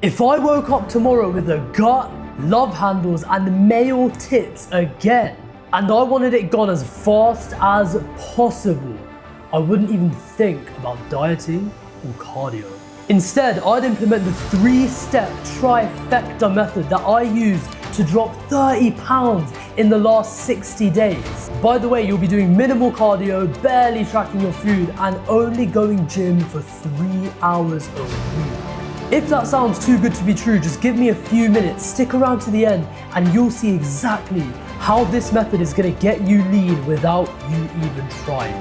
If I woke up tomorrow with a gut, love handles and male tits again, and I wanted it gone as fast as possible, I wouldn't even think about dieting or cardio. Instead, I'd implement the 3-step Trifecta method that I used to drop 30 pounds in the last 60 days. By the way, you'll be doing minimal cardio, barely tracking your food, and only going gym for 3 hours a week. If that sounds too good to be true, just give me a few minutes, stick around to the end, and you'll see exactly how this method is gonna get you lean without you even trying.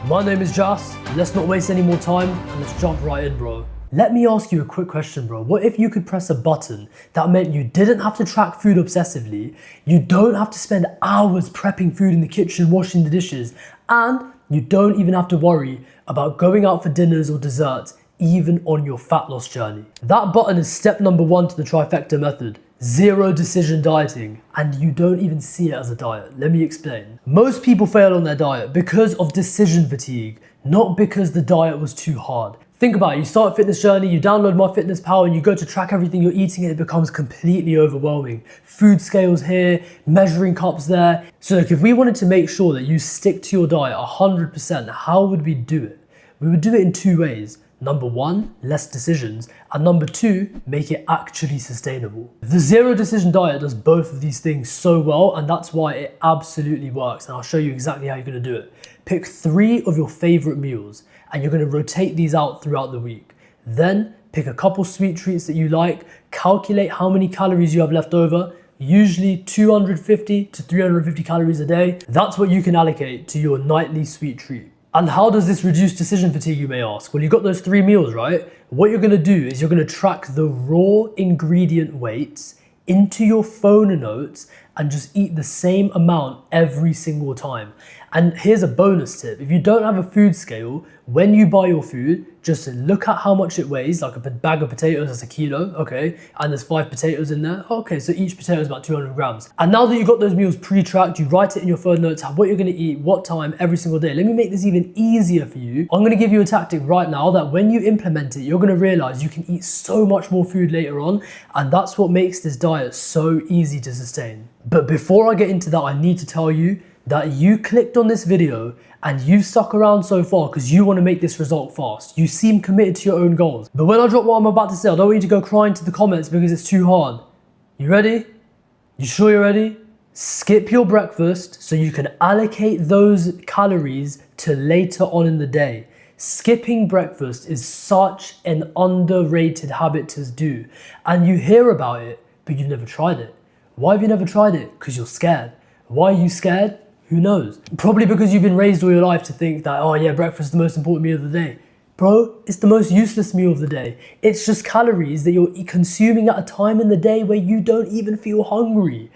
My name is Jas, let's not waste any more time, and let's jump right in, bro. Let me ask you a quick question, bro. What if you could press a button that meant you didn't have to track food obsessively, you don't have to spend hours prepping food in the kitchen, washing the dishes, and you don't even have to worry about going out for dinners or desserts, even on your fat loss journey? That button is step number 1 to the Trifecta method. Zero decision dieting, and you don't even see it as a diet. Let me explain. Most people fail on their diet because of decision fatigue, not because the diet was too hard. Think about it, you start a fitness journey, you download MyFitnessPal and you go to track everything you're eating and it becomes completely overwhelming. Food scales here, measuring cups there. So look, if we wanted to make sure that you stick to your diet 100%, how would we do it? We would do it in 2 ways. Number 1, less decisions, and number 2, make it actually sustainable. The zero decision diet does both of these things so well, and that's why it absolutely works, and I'll show you exactly how you're gonna do it. Pick 3 of your favorite meals, and you're gonna rotate these out throughout the week. Then pick a couple sweet treats that you like, calculate how many calories you have left over, usually 250 to 350 calories a day. That's what you can allocate to your nightly sweet treat. And how does this reduce decision fatigue, you may ask? Well, you've got those 3 meals, right? What you're gonna do is you're gonna track the raw ingredient weights into your phone notes and just eat the same amount every single time. And here's a bonus tip. If you don't have a food scale, when you buy your food, just look at how much it weighs, like a bag of potatoes, that's a kilo, okay? And there's 5 potatoes in there. Okay, so each potato is about 200 grams. And now that you've got those meals pre-tracked, you write it in your phone notes, what you're gonna eat, what time, every single day. Let me make this even easier for you. I'm gonna give you a tactic right now that when you implement it, you're gonna realize you can eat so much more food later on, and that's what makes this diet so easy to sustain. But before I get into that, I need to tell you that you clicked on this video and you stuck around so far because you want to make this result fast. You seem committed to your own goals. But when I drop what I'm about to say, I don't want you to go crying to the comments because it's too hard. You ready? You sure you're ready? Skip your breakfast so you can allocate those calories to later on in the day. Skipping breakfast is such an underrated habit to do. And you hear about it, but you've never tried it. Why have you never tried it? Because you're scared. Why are you scared? Who knows? Probably because you've been raised all your life to think that, oh yeah, breakfast is the most important meal of the day. Bro, it's the most useless meal of the day. It's just calories that you're consuming at a time in the day where you don't even feel hungry.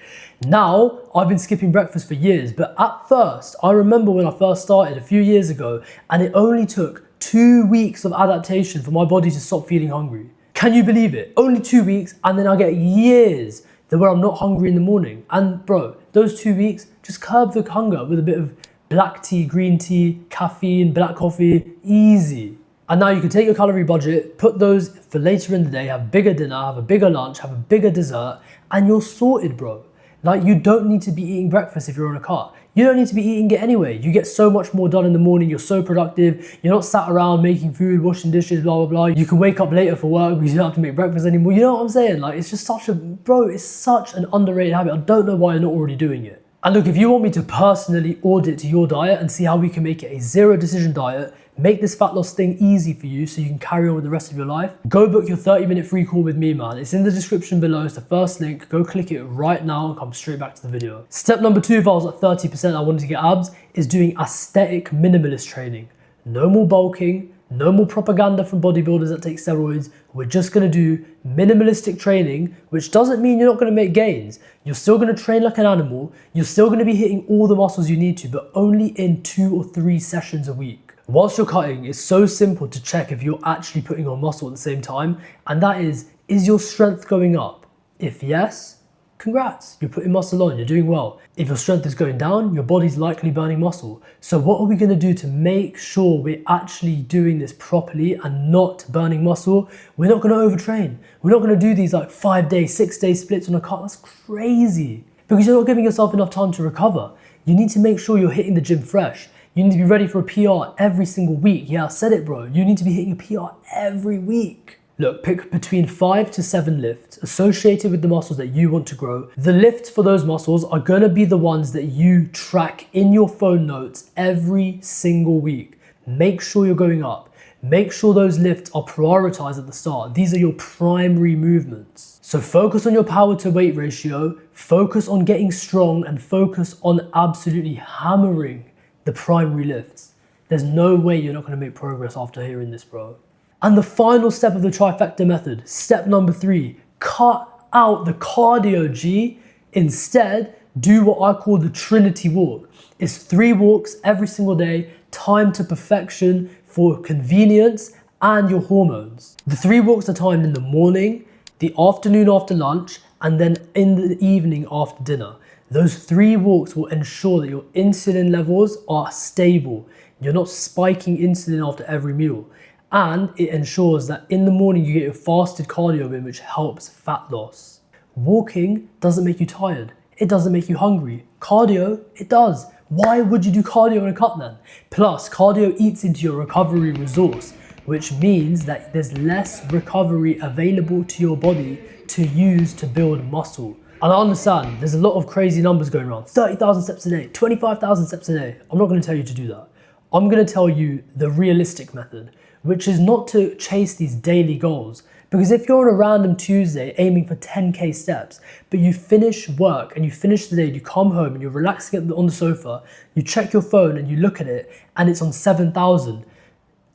Now, I've been skipping breakfast for years, but at first, I remember when I first started a few years ago, and it only took 2 weeks of adaptation for my body to stop feeling hungry. Can you believe it? Only 2 weeks, and then I get years where I'm not hungry in the morning. And bro, those 2 weeks, just curb the hunger with a bit of black tea, green tea, caffeine, black coffee, easy. And now you can take your calorie budget, put those for later in the day, have a bigger dinner, have a bigger lunch, have a bigger dessert, and you're sorted, bro. Like, you don't need to be eating breakfast if you're on a cut. You don't need to be eating it anyway. You get so much more done in the morning. You're so productive. You're not sat around making food, washing dishes, blah, blah, blah. You can wake up later for work because you don't have to make breakfast anymore. You know what I'm saying? Like, it's just it's such an underrated habit. I don't know why you're not already doing it. And look, if you want me to personally audit your diet and see how we can make it a zero decision diet, make this fat loss thing easy for you so you can carry on with the rest of your life, go book your 30-minute free call with me, man. It's in the description below. It's the first link. Go click it right now and come straight back to the video. Step number 2, if I was at 30%, I wanted to get abs, is doing aesthetic minimalist training. No more bulking, no more propaganda from bodybuilders that take steroids. We're just gonna do minimalistic training, which doesn't mean you're not gonna make gains. You're still gonna train like an animal. You're still gonna be hitting all the muscles you need to, but only in 2 or 3 sessions a week. Whilst you're cutting, it's so simple to check if you're actually putting on muscle at the same time, and that is your strength going up? If yes, congrats, you're putting muscle on, you're doing well. If your strength is going down, your body's likely burning muscle. So what are we gonna do to make sure we're actually doing this properly and not burning muscle? We're not gonna overtrain. We're not gonna do these like 5-day, 6-day splits on a cut. That's crazy. Because you're not giving yourself enough time to recover. You need to make sure you're hitting the gym fresh. You need to be ready for a PR every single week. Yeah, I said it, bro. You need to be hitting a PR every week. Look, pick between 5 to 7 lifts associated with the muscles that you want to grow. The lifts for those muscles are gonna be the ones that you track in your phone notes every single week. Make sure you're going up. Make sure those lifts are prioritized at the start. These are your primary movements. So focus on your power to weight ratio, focus on getting strong, and focus on absolutely hammering the primary lifts. There's no way you're not gonna make progress after hearing this, bro. And the final step of the Trifecta method, step number 3, cut out the cardio, G. Instead, do what I call the Trinity walk. It's 3 walks every single day, timed to perfection for convenience and your hormones. The 3 walks are timed in the morning, the afternoon after lunch, and then in the evening after dinner. Those 3 walks will ensure that your insulin levels are stable. You're not spiking insulin after every meal. And it ensures that in the morning you get your fasted cardio in, which helps fat loss. Walking doesn't make you tired. It doesn't make you hungry. Cardio, it does. Why would you do cardio in a cut then? Plus, cardio eats into your recovery resource, which means that there's less recovery available to your body to use to build muscle. And I understand there's a lot of crazy numbers going around. 30,000 steps a day, 25,000 steps a day. I'm not gonna tell you to do that. I'm gonna tell you the realistic method, which is not to chase these daily goals. Because if you're on a random Tuesday aiming for 10K steps, but you finish work and you finish the day, and you come home and you're relaxing on the sofa, you check your phone and you look at it and it's on 7,000,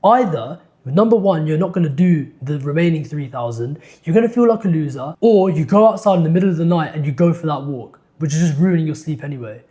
either, number one, you're not gonna do the remaining 3,000, you're gonna feel like a loser, or you go outside in the middle of the night and you go for that walk, which is just ruining your sleep anyway.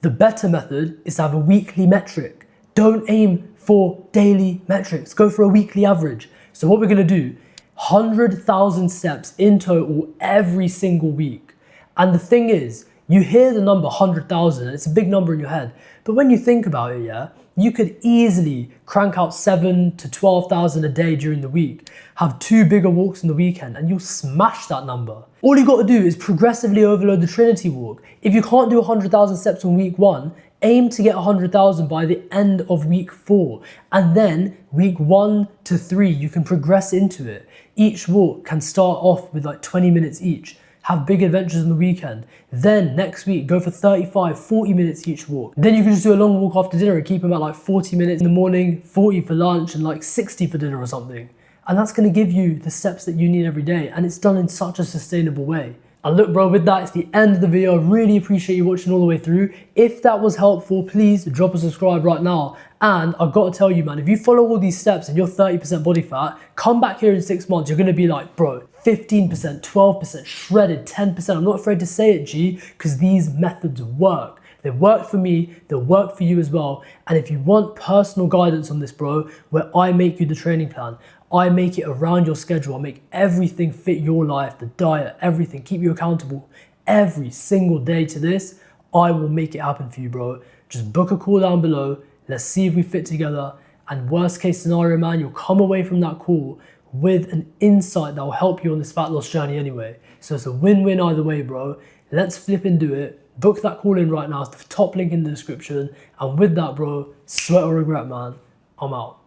The better method is to have a weekly metric. Don't aim for daily metrics, go for a weekly average. So what we're gonna do, 100,000 steps in total every single week. And the thing is, you hear the number 100,000, it's a big number in your head, but when you think about it, yeah, you could easily crank out 7 to 12,000 a day during the week, have 2 bigger walks in the weekend, and you'll smash that number. All you gotta do is progressively overload the Trinity walk. If you can't do 100,000 steps on week 1, aim to get 100,000 by the end of week 4. And then week 1 to 3, you can progress into it. Each walk can start off with like 20 minutes each. Have big adventures on the weekend. Then next week, go for 35, 40 minutes each walk. Then you can just do a long walk after dinner and keep them at like 40 minutes in the morning, 40 for lunch, and like 60 for dinner or something. And that's gonna give you the steps that you need every day. And it's done in such a sustainable way. And look, bro, with that, it's the end of the video. I really appreciate you watching all the way through. If that was helpful, please drop a subscribe right now. And I've got to tell you, man, if you follow all these steps and you're 30% body fat, come back here in 6 months, you're going to be like, bro, 15%, 12%, shredded, 10%. I'm not afraid to say it, G, because these methods work. They work for me, they'll work for you as well. And if you want personal guidance on this, bro, where I make you the training plan, I make it around your schedule, I make everything fit your life, the diet, everything, keep you accountable every single day to this, I will make it happen for you, bro. Just book a call down below, let's see if we fit together, and worst case scenario, man, you'll come away from that call with an insight that will help you on this fat loss journey anyway. So it's a win-win either way, bro. Let's flip and do it. Book that call in right now, it's the top link in the description, and with that, bro, sweat or regret, man, I'm out.